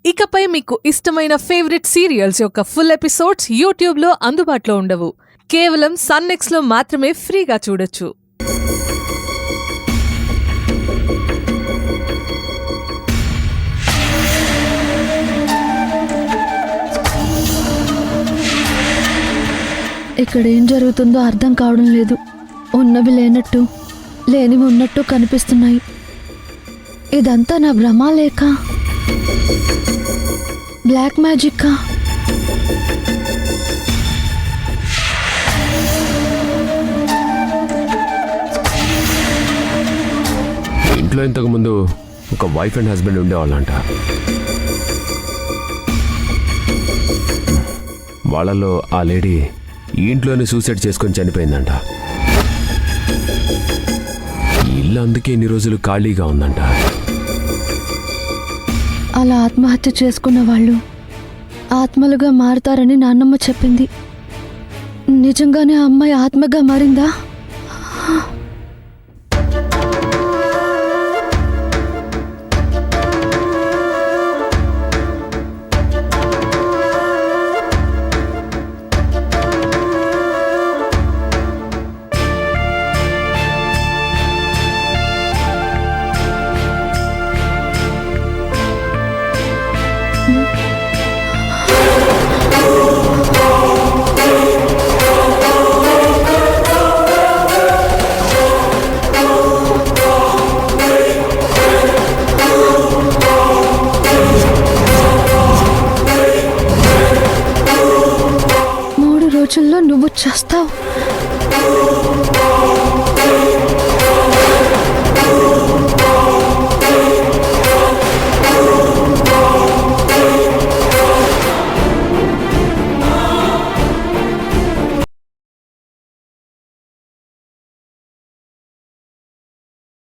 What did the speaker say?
ఇకపై మీకు ఇష్టమైన ఫేవరెట్ సీరియల్స్ యొక్క ఫుల్ ఎపిసోడ్స్ యూట్యూబ్లో అందుబాటులో ఉండవు. కేవలం సన్నెక్స్లో మాత్రమే ఫ్రీగా చూడొచ్చు. ఇక్కడ ఏం జరుగుతుందో అర్థం కావడం లేదు. ఉన్నవి లేనట్టు, లేనివి ఉన్నట్టు కనిపిస్తున్నాయి. ఇదంతా నా భ్రమ లేక బ్లాక్ మ్యాజిక్కా? ఇంట్లో ఇంతకుముందు ఒక వైఫ్ అండ్ హస్బెండ్ ఉండేవాళ్ళంట. వాళ్ళలో ఆ లేడీ ఈ ఇంట్లోనే సూసైడ్ చేసుకొని చనిపోయిందంట. ఈ ఇల్లు అందుకే ఇన్ని రోజులు ఖాళీగా ఉందంట. అలా ఆత్మహత్య చేసుకున్న వాళ్ళు ఆత్మలుగా మారతారని నాన్నమ్మ చెప్పింది. నిజంగానే ఆ అమ్మాయి ఆత్మగా మారిందా? రోజుల్లో నువ్వు చేస్తావు.